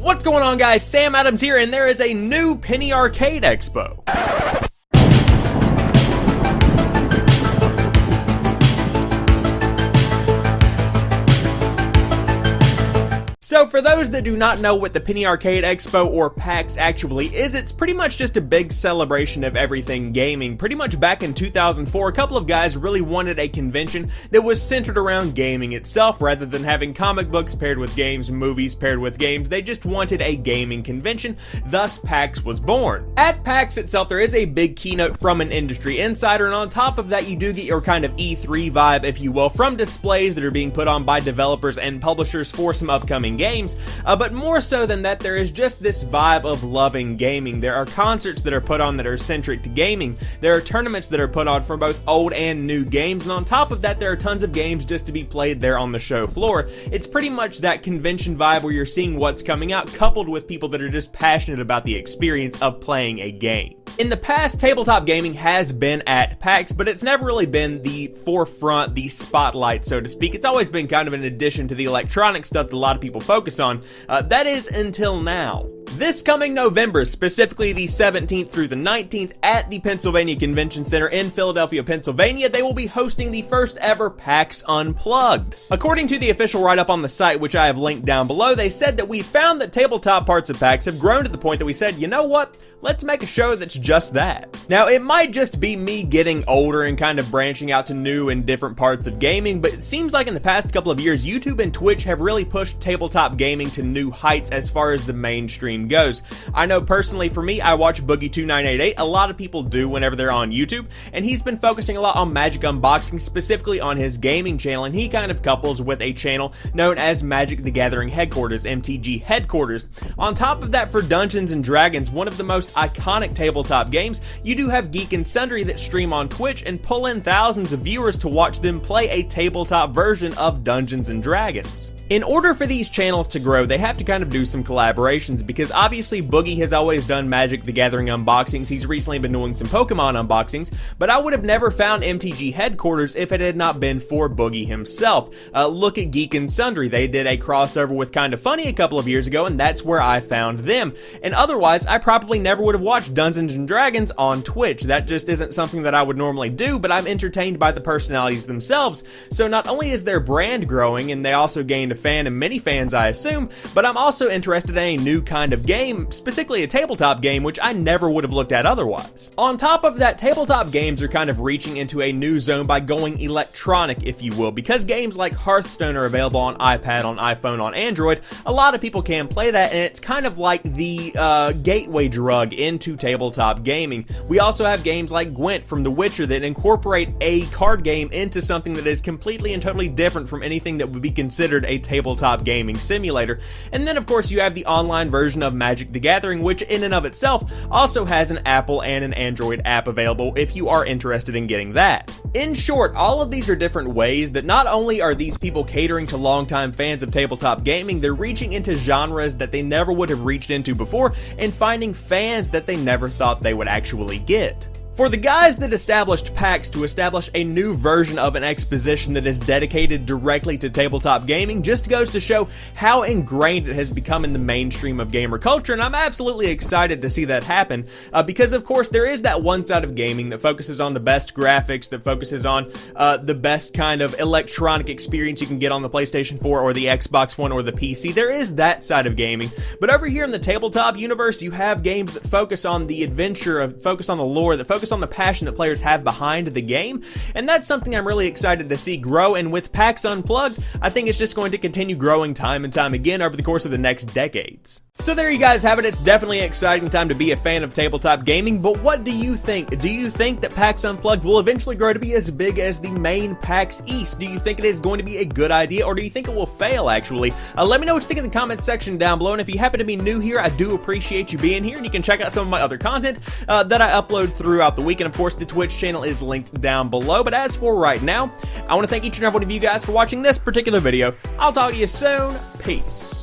What's going on, guys? Sam Adams here, and there is a new Penny Arcade Expo. So for those that do not know what the Penny Arcade Expo or PAX actually is, it's pretty much just a big celebration of everything gaming. Pretty much back in 2004, a couple of guys really wanted a convention that was centered around gaming itself rather than having comic books paired with games, movies paired with games. They just wanted a gaming convention, thus PAX was born. At PAX itself, there is a big keynote from an industry insider, and on top of that, you do get your kind of E3 vibe, if you will, from displays that are being put on by developers and publishers for some upcoming games, but more so than that, there is just this vibe of loving gaming. There are concerts that are put on that are centric to gaming. There are tournaments that are put on for both old and new games, and on top of that, there are tons of games just to be played there on the show floor. It's pretty much that convention vibe where you're seeing what's coming out, coupled with people that are just passionate about the experience of playing a game. In the past, tabletop gaming has been at PAX, but it's never really been the forefront, the spotlight, so to speak. It's always been kind of an addition to the electronic stuff that a lot of people focus on. That is until now. This coming November, specifically the 17th through the 19th at the Pennsylvania Convention Center in Philadelphia, Pennsylvania, they will be hosting the first ever PAX Unplugged. According to the official write-up on the site, which I have linked down below, they said that we found that tabletop parts of PAX have grown to the point that we said, you know what? Let's make a show that's just that. Now, it might just be me getting older and kind of branching out to new and different parts of gaming, but it seems like in the past couple of years, YouTube and Twitch have really pushed tabletop gaming to new heights as far as the mainstream goes. I know personally for me, I watch Boogie2988. A lot of people do whenever they're on YouTube, and he's been focusing a lot on Magic Unboxing, specifically on his gaming channel, and he kind of couples with a channel known as Magic the Gathering Headquarters, MTG Headquarters. On top of that, for Dungeons and Dragons, one of the most iconic tabletop games, you do have Geek and Sundry that stream on Twitch and pull in thousands of viewers to watch them play a tabletop version of Dungeons and Dragons. In order for these channels to grow, they have to kind of do some collaborations, because obviously Boogie has always done Magic the Gathering unboxings. He's recently been doing some Pokemon unboxings, but I would have never found MTG Headquarters if it had not been for Boogie himself. Look at Geek and Sundry. They did a crossover with Kinda Funny a couple of years ago, and that's where I found them. And otherwise, I probably never would have watched Dungeons and Dragons on Twitch. That just isn't something that I would normally do, but I'm entertained by the personalities themselves. So not only is their brand growing, and they also gained a fan and many fans, I assume, but I'm also interested in a new kind of game, specifically a tabletop game, which I never would have looked at otherwise. On top of that, tabletop games are kind of reaching into a new zone by going electronic, if you will, because games like Hearthstone are available on iPad, on iPhone, on Android. A lot of people can play that, and it's kind of like the gateway drug into tabletop gaming. We also have games like Gwent from The Witcher that incorporate a card game into something that is completely and totally different from anything that would be considered a tabletop gaming simulator. And then of course you have the online version of Magic the Gathering, which in and of itself also has an Apple and an Android app available if you are interested in getting that. In short, all of these are different ways that not only are these people catering to longtime fans of tabletop gaming, they're reaching into genres that they never would have reached into before and finding fans that they never thought they would actually get. For the guys that established PAX to establish a new version of an exposition that is dedicated directly to tabletop gaming just goes to show how ingrained it has become in the mainstream of gamer culture, and I'm absolutely excited to see that happen, because of course there is that one side of gaming that focuses on the best graphics, that focuses on the best kind of electronic experience you can get on the PlayStation 4 or the Xbox One or the PC. There is that side of gaming, but over here in the tabletop universe, you have games that focus on the adventure, focus on the lore, that focus on the passion that players have behind the game, and that's something I'm really excited to see grow. And with PAX Unplugged, I think it's just going to continue growing time and time again over the course of the next decades. So there you guys have it. It's definitely an exciting time to be a fan of tabletop gaming, but what do you think? Do you think that PAX Unplugged will eventually grow to be as big as the main PAX East? Do you think it is going to be a good idea, or do you think it will fail, actually? Let me know what you think in the comments section down below, and if you happen to be new here, I do appreciate you being here, and you can check out some of my other content that I upload throughout the week, and of course, the Twitch channel is linked down below. But as for right now, I want to thank each and every one of you guys for watching this particular video. I'll talk to you soon. Peace.